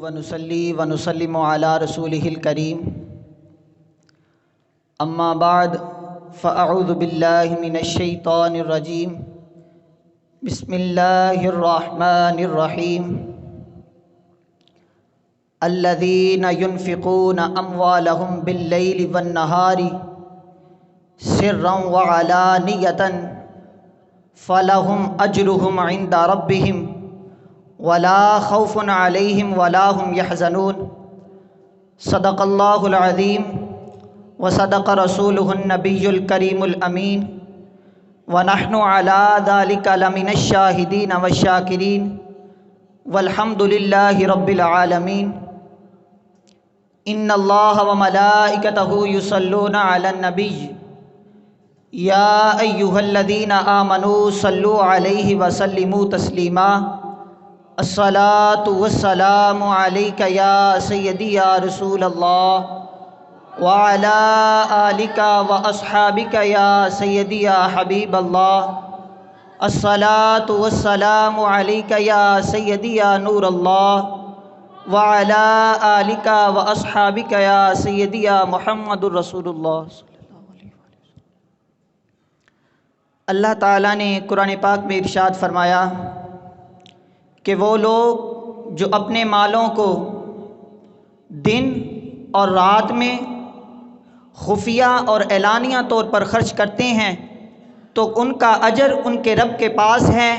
ونصلي ونسلم على رسوله الكريم اما بعد فاعوذ بالله من الشيطان الرجيم بسم الله الرحمن الرحيم الذين ينفقون اموالهم بالليل والنهار سرا وعلانية فلهم اجرهم عند ربهم ولا خوف عليهم ولا هم يحزنون صدق الله العظيم وصدق رسوله النبي الكريم الأمين ونحن على ذلك لمن الشاهدين والشاكرين والحمد لله رب العالمين إن الله وملائكته يصلون على النبي يا أيها الذين آمنوا صلوا عليه وسلموا تسليما الصلاة والسلام عليك يا سيدي يا رسول الله وعلى آلك وأصحابك يا سيدي يا حبيب الله الصلاة والسلام عليك يا سيدي يا نور الله وعلى آلك وأصحابك يا سيدي يا محمد رسول الله اللہ تعالیٰ نے قرآن پاک میں ارشاد فرمایا کہ وہ لوگ جو اپنے مالوں کو دن اور رات میں خفیہ اور اعلانیہ طور پر خرچ کرتے ہیں تو ان کا اجر ان کے رب کے پاس ہے،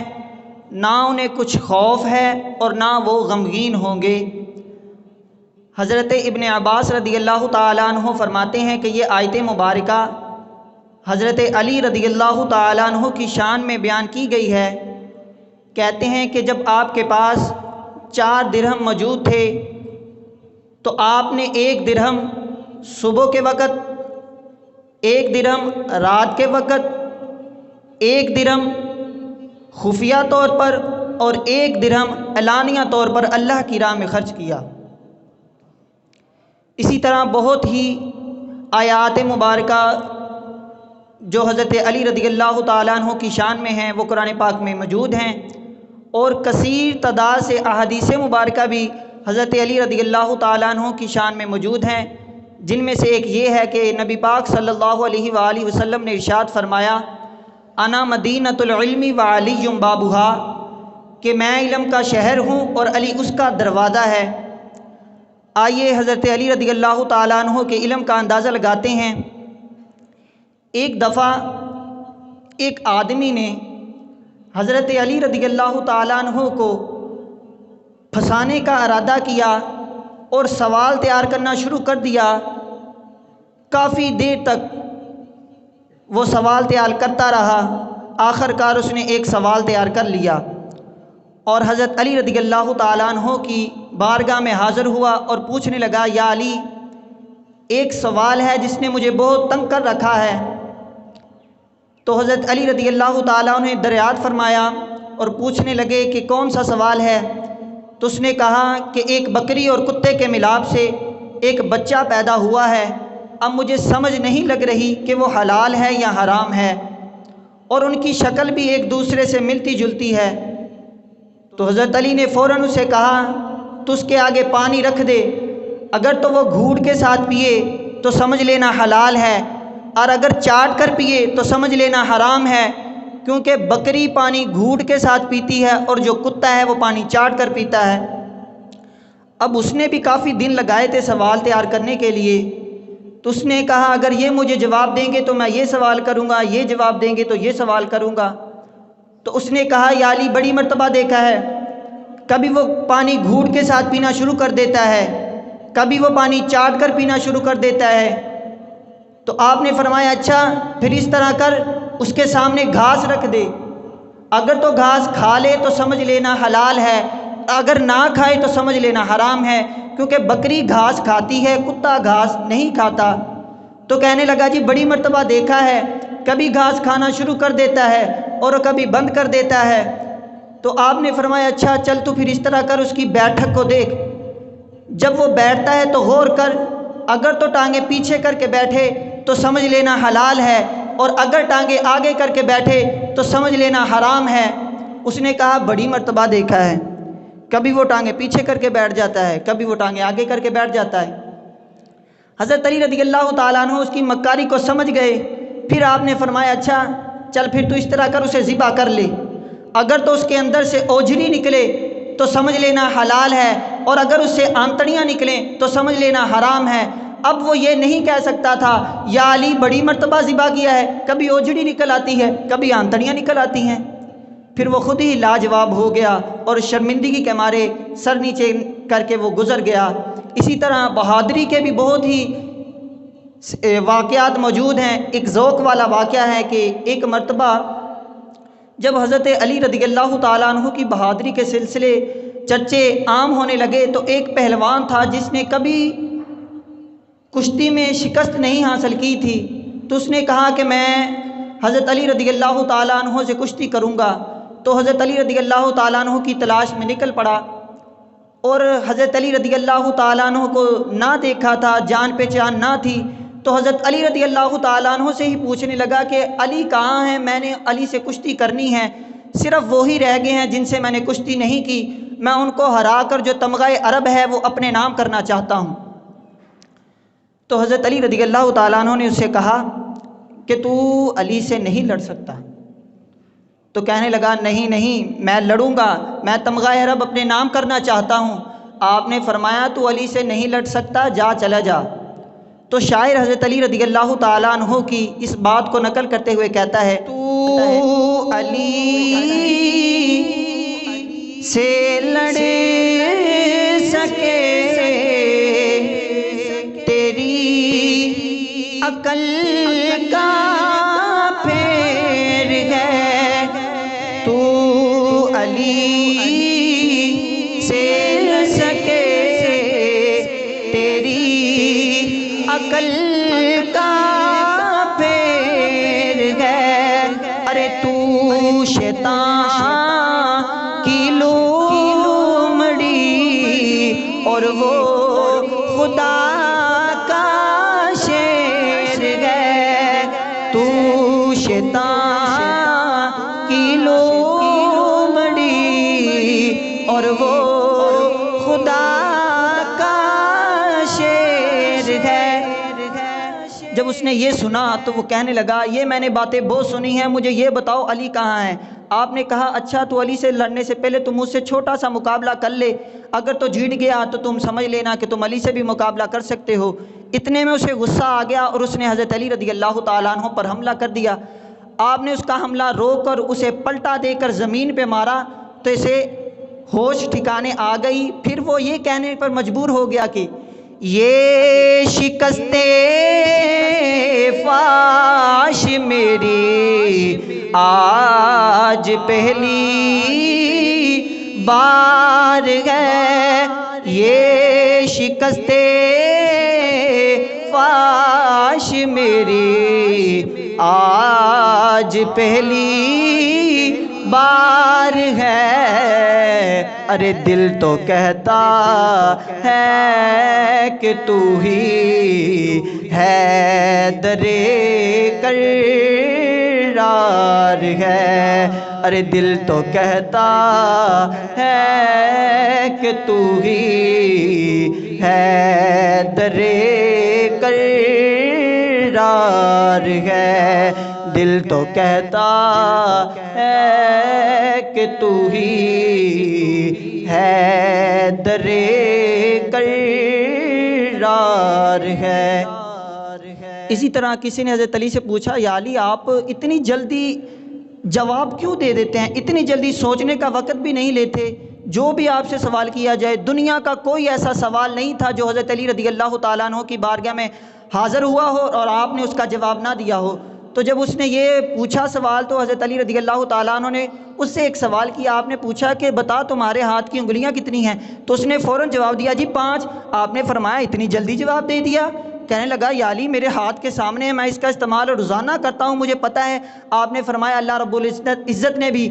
نہ انہیں کچھ خوف ہے اور نہ وہ غمگین ہوں گے۔ حضرت ابن عباس رضی اللہ تعالیٰ عنہ فرماتے ہیں کہ یہ آیت مبارکہ حضرت علی رضی اللہ تعالیٰ عنہ کی شان میں بیان کی گئی ہے۔ کہتے ہیں کہ جب آپ کے پاس 4 درہم موجود تھے تو آپ نے 1 درہم صبح کے وقت، 1 درہم رات کے وقت، 1 درہم خفیہ طور پر اور 1 درہم اعلانیہ طور پر اللہ کی راہ میں خرچ کیا۔ اسی طرح بہت ہی آیات مبارکہ جو حضرت علی رضی اللہ تعالیٰ عنہ کی شان میں ہیں وہ قرآن پاک میں موجود ہیں، اور کثیر تعداد سے احادیث مبارکہ بھی حضرت علی رضی اللہ تعالیٰ عنہ کی شان میں موجود ہیں، جن میں سے ایک یہ ہے کہ نبی پاک صلی اللہ علیہ وآلہ وسلم نے ارشاد فرمایا انا مدینۃ العلم وعلی بابها، کہ میں علم کا شہر ہوں اور علی اس کا دروازہ ہے۔ آئیے حضرت علی رضی اللہ تعالیٰ عنہ کے علم کا اندازہ لگاتے ہیں۔ ایک دفعہ ایک آدمی نے حضرت علی رضی اللہ تعالیٰ عنہ کو پھنسانے کا ارادہ کیا اور سوال تیار کرنا شروع کر دیا۔ کافی دیر تک وہ سوال تیار کرتا رہا، آخر کار اس نے ایک سوال تیار کر لیا اور حضرت علی رضی اللہ تعالیٰ عنہ کی بارگاہ میں حاضر ہوا اور پوچھنے لگا یا علی، ایک سوال ہے جس نے مجھے بہت تنگ کر رکھا ہے۔ تو حضرت علی رضی اللہ تعالیٰ عنہ نے دریافت فرمایا اور پوچھنے لگے کہ کون سا سوال ہے؟ تو اس نے کہا کہ ایک بکری اور کتے کے ملاپ سے ایک بچہ پیدا ہوا ہے، اب مجھے سمجھ نہیں لگ رہی کہ وہ حلال ہے یا حرام ہے، اور ان کی شکل بھی ایک دوسرے سے ملتی جلتی ہے۔ تو حضرت علی نے فوراً اسے کہا تو اس کے آگے پانی رکھ دے، اگر تو وہ گھونٹ کے ساتھ پیے تو سمجھ لینا حلال ہے، اور اگر چاٹ کر پیے تو سمجھ لینا حرام ہے، کیونکہ بکری پانی گھونٹ کے ساتھ پیتی ہے اور جو کتا ہے وہ پانی چاٹ کر پیتا ہے۔ اب اس نے بھی کافی دن لگائے تھے سوال تیار کرنے کے لیے، تو اس نے کہا اگر یہ مجھے جواب دیں گے تو میں یہ سوال کروں گا، یہ جواب دیں گے تو یہ سوال کروں گا۔ تو اس نے کہا یا علی، بڑی مرتبہ دیکھا ہے، کبھی وہ پانی گھونٹ کے ساتھ پینا شروع کر دیتا ہے، کبھی وہ پانی چاٹ کر پینا شروع کر دیتا ہے۔ تو آپ نے فرمایا اچھا پھر اس طرح کر، اس کے سامنے گھاس رکھ دے، اگر تو گھاس کھا لے تو سمجھ لینا حلال ہے، اگر نہ کھائے تو سمجھ لینا حرام ہے، کیونکہ بکری گھاس کھاتی ہے، کتا گھاس نہیں کھاتا۔ تو کہنے لگا جی بڑی مرتبہ دیکھا ہے، کبھی گھاس کھانا شروع کر دیتا ہے اور کبھی بند کر دیتا ہے۔ تو آپ نے فرمایا اچھا چل تو پھر اس طرح کر، اس کی بیٹھک کو دیکھ، جب وہ بیٹھتا ہے تو غور کر، اگر تو ٹانگیں پیچھے کر کے بیٹھے تو سمجھ لینا حلال ہے، اور اگر ٹانگیں آگے کر کے بیٹھے تو سمجھ لینا حرام ہے۔ اس نے کہا بڑی مرتبہ دیکھا ہے، کبھی وہ ٹانگیں پیچھے کر کے بیٹھ جاتا ہے، کبھی وہ ٹانگیں آگے کر کے بیٹھ جاتا ہے۔ حضرت علی رضی اللہ تعالیٰ عنہ اس کی مکاری کو سمجھ گئے۔ پھر آپ نے فرمایا اچھا چل پھر تو اس طرح کر، اسے ذبح کر لے، اگر تو اس کے اندر سے اوجھری نکلے تو سمجھ لینا حلال ہے، اور اگر اس سے آنتڑیاں نکلیں تو سمجھ لینا حرام ہے۔ اب وہ یہ نہیں کہہ سکتا تھا یا علی بڑی مرتبہ ذبح کیا ہے، کبھی اوجھڑی نکل آتی ہے، کبھی آنتڑیاں نکل آتی ہیں۔ پھر وہ خود ہی لاجواب ہو گیا اور شرمندگی کے مارے سر نیچے کر کے وہ گزر گیا۔ اسی طرح بہادری کے بھی بہت ہی واقعات موجود ہیں۔ ایک ذوق والا واقعہ ہے کہ ایک مرتبہ جب حضرت علی رضی اللہ تعالیٰ عنہ کی بہادری کے سلسلے چرچے عام ہونے لگے تو ایک پہلوان تھا جس نے کبھی کشتی میں شکست نہیں حاصل کی تھی، تو اس نے کہا کہ میں حضرت علی رضی اللہ تعالیٰ عنہ سے کشتی کروں گا۔ تو حضرت علی رضی اللہ تعالیٰ عنہ کی تلاش میں نکل پڑا، اور حضرت علی رضی اللہ تعالیٰ عنہ کو نہ دیکھا تھا، جان پہچان نہ تھی، تو حضرت علی رضی اللہ تعالیٰ عنہ سے ہی پوچھنے لگا کہ علی کہاں ہیں، میں نے علی سے کشتی کرنی ہے، صرف وہی رہ گئے ہیں جن سے میں نے کشتی نہیں کی، میں ان کو ہرا کر جو تمغہ عرب ہے وہ اپنے نام کرنا چاہتا ہوں۔ تو حضرت علی رضی اللہ تعالیٰ عنہ نے اس سے کہا کہ تو علی سے نہیں لڑ سکتا۔ تو کہنے لگا نہیں نہیں میں لڑوں گا، میں تمغہ عرب اپنے نام کرنا چاہتا ہوں۔ آپ نے فرمایا تو علی سے نہیں لڑ سکتا، جا چلا جا۔ تو شاعر حضرت علی رضی اللہ تعالیٰ عنہ کی اس بات کو نقل کرتے ہوئے کہتا ہے تو علی سے لڑ سکے تیری عقل کا پھیر ہے، تو علی سے لڑ سکے تیری عقل کا پھیر ہے، ارے تو شیطان کی لومڑی اور وہ خدا کا شیر ہے، تو شیطان کی لومڑی اور وہ خدا کا شیر ہے۔ جب اس نے یہ سنا تو وہ کہنے لگا یہ میں نے باتیں بہت سنی ہیں، مجھے یہ بتاؤ علی کہاں ہے؟ آپ نے کہا اچھا تو علی سے لڑنے سے پہلے تم مجھ سے چھوٹا سا مقابلہ کر لے، اگر تو جیت گیا تو تم سمجھ لینا کہ تم علی سے بھی مقابلہ کر سکتے ہو۔ اتنے میں اسے غصہ آ گیا اور اس نے حضرت علی رضی اللہ تعالیٰ عنہ پر حملہ کر دیا۔ آپ نے اس کا حملہ روک کر اسے پلٹا دے کر زمین پہ مارا تو اسے ہوش ٹھکانے آ گئی۔ پھر وہ یہ کہنے پر مجبور ہو گیا کہ یہ شکست فاش میری آج پہلی بار ہے، یہ شکست فاش میری آج پہلی بار ہے، ارے دل تو کہتا ہے کہ تو ہی ہے درے کرار ہے، ارے دل تو کہتا ہے کہ تو ہی ہے درے کرار ہے، دل تو کہتا ہے کہ تو ہی ہے درے کرار ہے۔ اسی طرح کسی نے حضرت علی سے پوچھا یا علی آپ اتنی جلدی جواب کیوں دے دیتے ہیں، اتنی جلدی سوچنے کا وقت بھی نہیں لیتے، جو بھی آپ سے سوال کیا جائے دنیا کا کوئی ایسا سوال نہیں تھا جو حضرت علی رضی اللہ تعالیٰ عنہ کی بارگاہ میں حاضر ہوا ہو اور آپ نے اس کا جواب نہ دیا ہو۔ تو جب اس نے یہ پوچھا سوال تو حضرت علی رضی اللہ تعالیٰ عنہ نے اس سے ایک سوال کیا، آپ نے پوچھا کہ بتا تمہارے ہاتھ کی انگلیاں کتنی ہیں؟ تو اس نے فوراً جواب دیا جی 5۔ آپ نے فرمایا اتنی جلدی جواب دے دیا؟ کہنے لگا یا علی میرے ہاتھ کے سامنے ہے، میں اس کا استعمال روزانہ کرتا ہوں، مجھے پتہ ہے۔ آپ نے فرمایا اللہ رب العزت نے بھی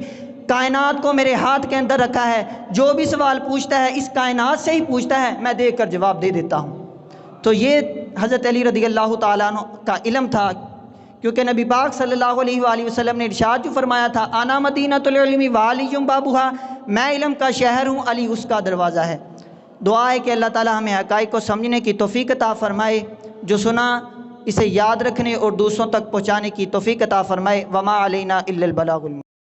کائنات کو میرے ہاتھ کے اندر رکھا ہے، جو بھی سوال پوچھتا ہے اس کائنات سے ہی پوچھتا ہے، میں دیکھ کر جواب دے دیتا ہوں۔ تو یہ حضرت علی رضی اللہ تعالیٰ عنہ کا علم تھا کیونکہ نبی پاک صلی اللہ علیہ وآلہ وسلم نے ارشاد جو فرمایا تھا انا مدینۃ العلم وعلی بابھا، میں علم کا شہر ہوں، علی اس کا دروازہ ہے۔ دعا ہے کہ اللہ تعالی ہمیں حقائق کو سمجھنے کی توفیق عطا فرمائے، جو سنا اسے یاد رکھنے اور دوسروں تک پہنچانے کی توفیق عطا فرمائے۔ وما علینا الا البلاغ المبین۔